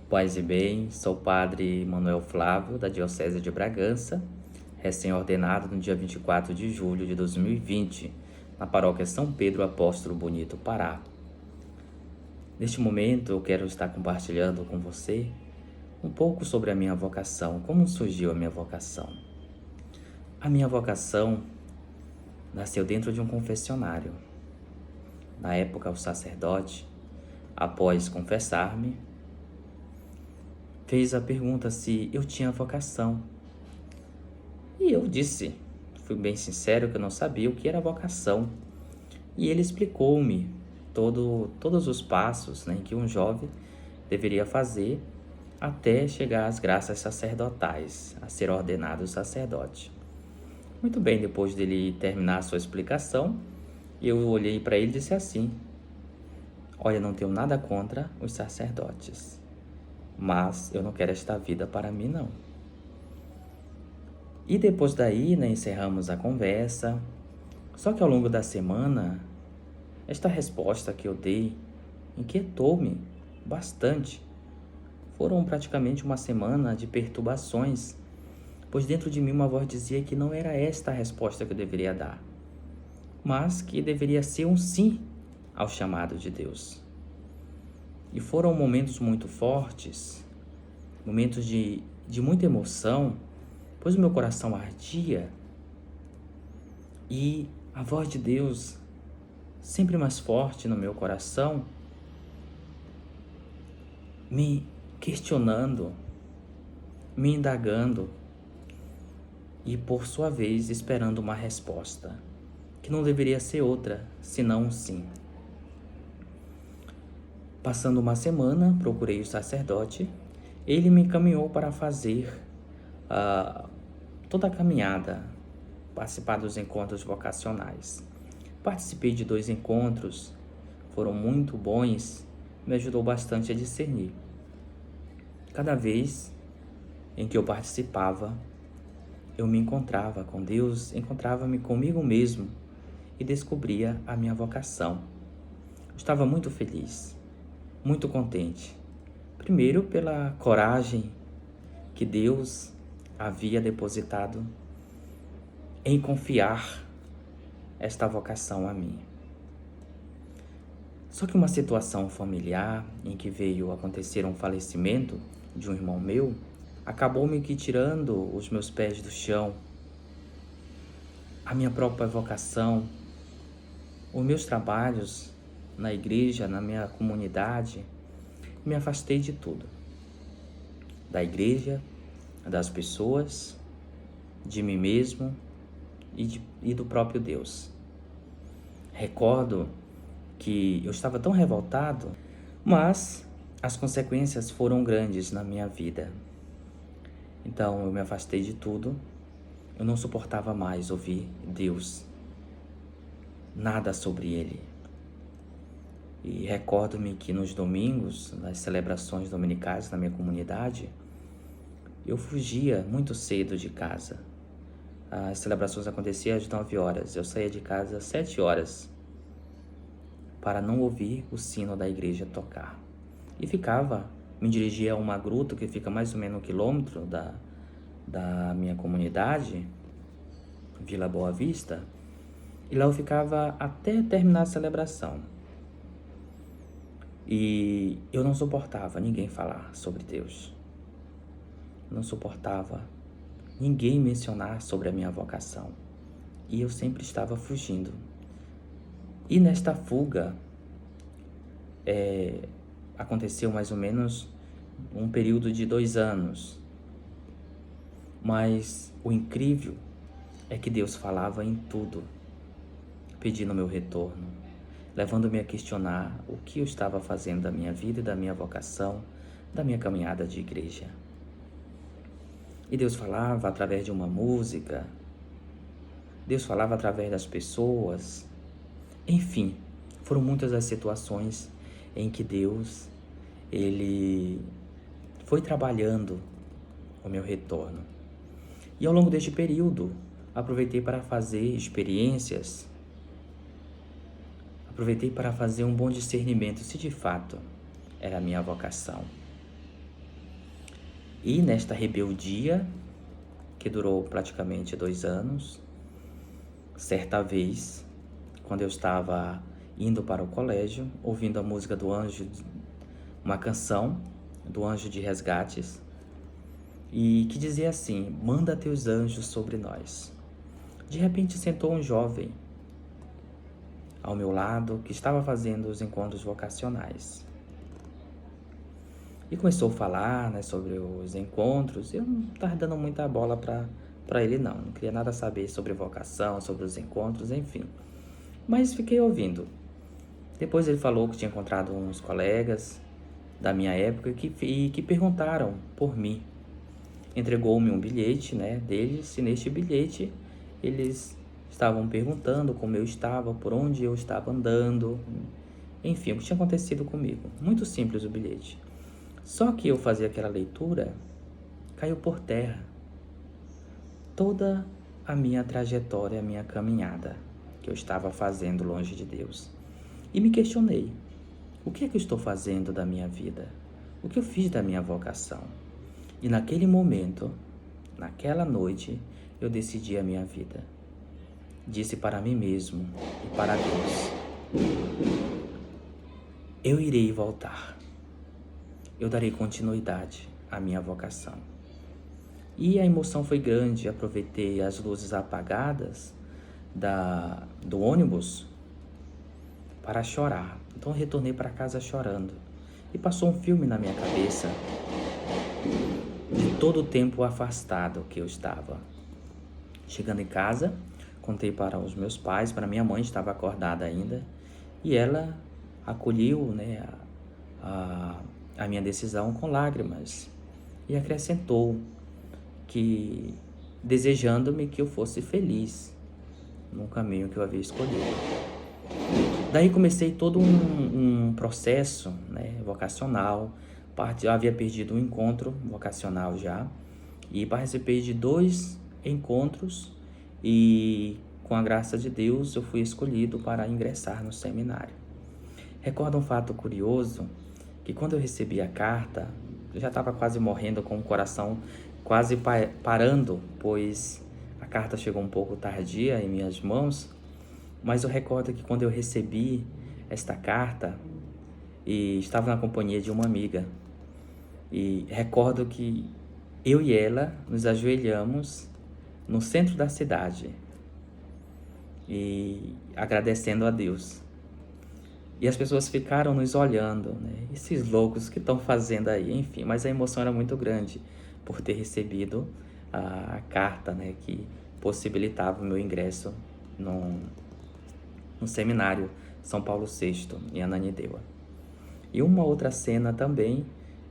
Paz e bem, sou o padre Manuel Flávio, da Diocese de Bragança, recém-ordenado no dia 24 de julho de 2020, na paróquia São Pedro Apóstolo Bonito, Pará. Neste momento, eu quero estar compartilhando com você um pouco sobre a minha vocação, como surgiu a minha vocação. A minha vocação nasceu dentro de um confessionário. Na época, o sacerdote, após confessar-me, fez a pergunta se eu tinha vocação. E eu disse, fui bem sincero, que eu não sabia o que era vocação. E ele explicou-me todos os passos, né, que um jovem deveria fazer até chegar às graças sacerdotais, a ser ordenado sacerdote. Muito bem, depois dele terminar a sua explicação, eu olhei para ele e disse assim: olha, não tenho nada contra os sacerdotes, mas eu não quero esta vida para mim, não. E depois daí, né, encerramos a conversa. Só que ao longo da semana, esta resposta que eu dei inquietou-me bastante. Foram praticamente uma semana de perturbações, pois dentro de mim uma voz dizia que não era esta a resposta que eu deveria dar, mas que deveria ser um sim ao chamado de Deus. E foram momentos muito fortes, momentos de muita emoção, pois o meu coração ardia e a voz de Deus, sempre mais forte no meu coração, me questionando, me indagando e, por sua vez, esperando uma resposta, que não deveria ser outra, senão um sim. Passando uma semana, procurei o sacerdote. Ele me encaminhou para fazer toda a caminhada, participar dos encontros vocacionais. Participei de 2 encontros, foram muito bons, me ajudou bastante a discernir. Cada vez em que eu participava, eu me encontrava com Deus, encontrava-me comigo mesmo e descobria a minha vocação. Eu estava muito feliz, muito contente. Primeiro, pela coragem que Deus havia depositado em confiar esta vocação a mim. Só que uma situação familiar em que veio acontecer um falecimento de um irmão meu acabou me que tirando os meus pés do chão, a minha própria vocação, os meus trabalhos na igreja, na minha comunidade. Me afastei de tudo, da igreja, das pessoas, de mim mesmo e do próprio Deus. Recordo que eu estava tão revoltado, mas as consequências foram grandes na minha vida. Então eu me afastei de tudo, eu não suportava mais ouvir Deus, nada sobre Ele. E recordo-me que nos domingos, nas celebrações dominicais na minha comunidade, eu fugia muito cedo de casa. As celebrações aconteciam às 9 horas, eu saía de casa às 7 horas para não ouvir o sino da igreja tocar. E me dirigia a uma gruta que fica mais ou menos 1 quilômetro da minha comunidade, Vila Boa Vista, e lá eu ficava até terminar a celebração. E eu não suportava ninguém falar sobre Deus. Não suportava ninguém mencionar sobre a minha vocação. E eu sempre estava fugindo. E nesta fuga, aconteceu mais ou menos um período de 2 anos. Mas o incrível é que Deus falava em tudo, pedindo meu retorno, levando-me a questionar o que eu estava fazendo da minha vida e da minha vocação, da minha caminhada de igreja. E Deus falava através de uma música, Deus falava através das pessoas. Enfim, foram muitas as situações em que Deus, Ele foi trabalhando o meu retorno. E ao longo deste período, aproveitei para fazer experiências, aproveitei para fazer um bom discernimento se de fato era a minha vocação. E nesta rebeldia, que durou praticamente 2 anos, certa vez, quando eu estava indo para o colégio, ouvindo a música do Anjo, uma canção do Anjo de Resgates, e que dizia assim: manda teus anjos sobre nós. De repente sentou um jovem ao meu lado que estava fazendo os encontros vocacionais. E começou a falar, né, sobre os encontros. Eu não estava dando muita bola para ele, não queria nada saber sobre vocação, sobre os encontros, enfim. Mas fiquei ouvindo. Depois ele falou que tinha encontrado uns colegas da minha época que perguntaram por mim. Entregou-me um bilhete, né, deles, e neste bilhete eles estavam perguntando como eu estava, por onde eu estava andando, enfim, o que tinha acontecido comigo. Muito simples o bilhete. Só que eu fazia aquela leitura, caiu por terra toda a minha trajetória, a minha caminhada que eu estava fazendo longe de Deus. E me questionei: o que é que eu estou fazendo da minha vida? O que eu fiz da minha vocação? E naquele momento, naquela noite, eu decidi a minha vida. Disse para mim mesmo e para Deus: eu irei voltar. Eu darei continuidade à minha vocação. E a emoção foi grande. Aproveitei as luzes apagadas do ônibus para chorar. Então retornei para casa chorando. E passou um filme na minha cabeça de todo o tempo afastado que eu estava. Chegando em casa, contei para os meus pais, para minha mãe, estava acordada ainda, e ela acolheu, né, a minha decisão com lágrimas e acrescentou que desejando-me que eu fosse feliz no caminho que eu havia escolhido. Daí comecei todo um processo, né, vocacional. Eu havia perdido um encontro vocacional já e participei de 2 encontros e, com a graça de Deus, eu fui escolhido para ingressar no seminário. Recordo um fato curioso, que quando eu recebi a carta, eu já estava quase morrendo, com o coração quase parando, pois a carta chegou um pouco tardia em minhas mãos, mas eu recordo que quando eu recebi esta carta, e estava na companhia de uma amiga, e recordo que eu e ela nos ajoelhamos no centro da cidade e agradecendo a Deus. E as pessoas ficaram nos olhando, né? Esses loucos que estão fazendo aí, enfim. Mas a emoção era muito grande por ter recebido a carta, né, que possibilitava o meu ingresso no seminário São Paulo VI, em Ananindeua. E uma outra cena também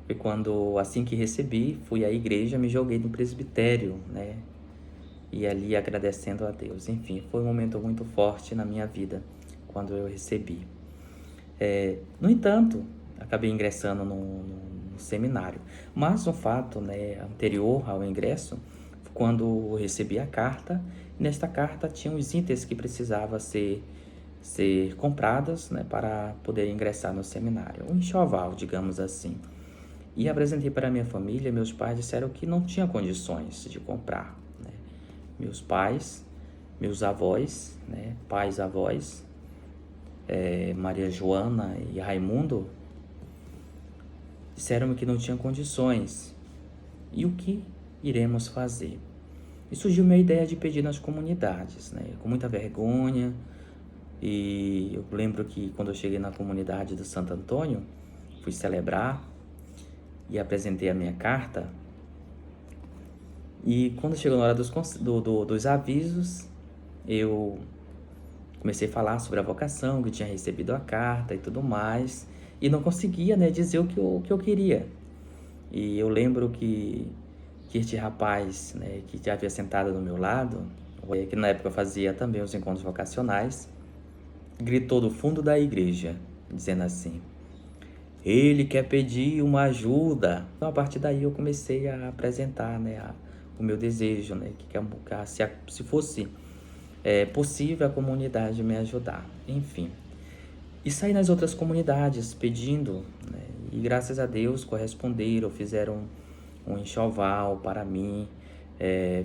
foi quando, assim que recebi, fui à igreja, me joguei no presbitério, né? E ali agradecendo a Deus. Enfim, foi um momento muito forte na minha vida quando eu recebi. No entanto, acabei ingressando no seminário. Mas um fato, né, anterior ao ingresso, quando eu recebi a carta, nesta carta tinha os itens que precisavam ser comprados, né, para poder ingressar no seminário. Um enxoval, digamos assim. E apresentei para a minha família. Meus pais disseram que não tinha condições de comprar, né? Meus pais, meus avós, né, pais, avós, Maria Joana e Raimundo, disseram-me que não tinham condições. E o que iremos fazer? E surgiu a ideia de pedir nas comunidades, né, com muita vergonha. E eu lembro que quando eu cheguei na comunidade do Santo Antônio, fui celebrar e apresentei a minha carta. E quando chegou na hora dos avisos, eu comecei a falar sobre a vocação, que tinha recebido a carta e tudo mais, e não conseguia, né, dizer o que eu queria. E eu lembro que este rapaz, né, que já havia sentado do meu lado, que na época fazia também os encontros vocacionais, gritou do fundo da igreja, dizendo assim: ele quer pedir uma ajuda. Então, a partir daí eu comecei a apresentar, né, o meu desejo, né, que se fosse possível a comunidade me ajudar, enfim. E saí nas outras comunidades pedindo, né, e graças a Deus corresponderam, fizeram um enxoval para mim,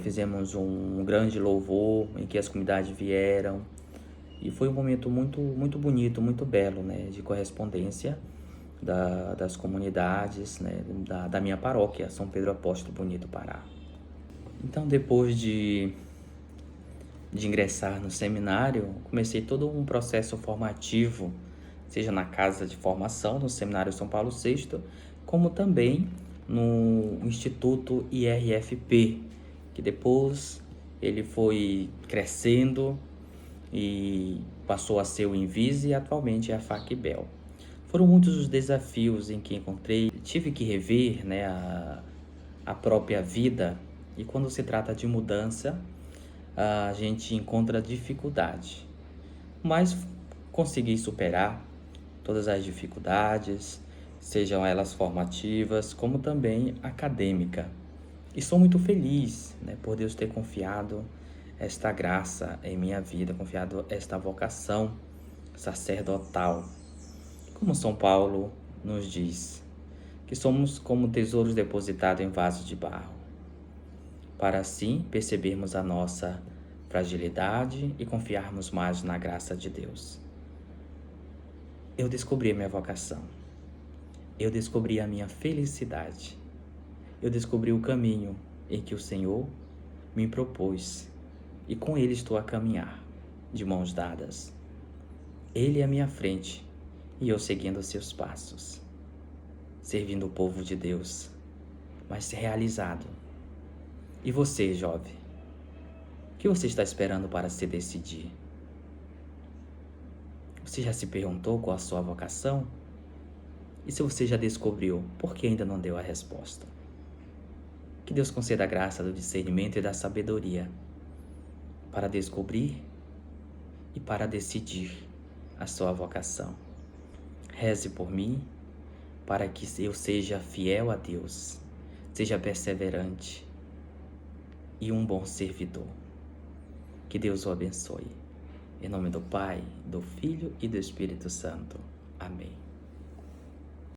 fizemos um grande louvor em que as comunidades vieram, e foi um momento muito bonito, muito belo, né, de correspondência das comunidades, né, da minha paróquia, São Pedro Apóstolo Bonito, Pará. Então, depois de ingressar no seminário, comecei todo um processo formativo, seja na casa de formação, no Seminário São Paulo VI, como também no Instituto IRFP, que depois ele foi crescendo e passou a ser o Invise e atualmente é a FACBEL. Foram muitos os desafios em que encontrei, tive que rever, né, a própria vida, e quando se trata de mudança, a gente encontra dificuldade, mas consegui superar todas as dificuldades, sejam elas formativas como também acadêmica. E sou muito feliz, né, por Deus ter confiado esta graça em minha vida, confiado esta vocação sacerdotal. Como São Paulo nos diz, que somos como tesouros depositados em vasos de barro, para assim percebermos a nossa fragilidade e confiarmos mais na graça de Deus. Eu descobri a minha vocação, eu descobri a minha felicidade, eu descobri o caminho em que o Senhor me propôs e com Ele estou a caminhar, de mãos dadas. Ele à minha frente e eu seguindo os seus passos, servindo o povo de Deus, mas realizado. E você, jovem? O que você está esperando para se decidir? Você já se perguntou qual a sua vocação? E se você já descobriu, por que ainda não deu a resposta? Que Deus conceda a graça do discernimento e da sabedoria para descobrir e para decidir a sua vocação. Reze por mim para que eu seja fiel a Deus, seja perseverante e um bom servidor. Que Deus o abençoe. Em nome do Pai, do Filho e do Espírito Santo. Amém.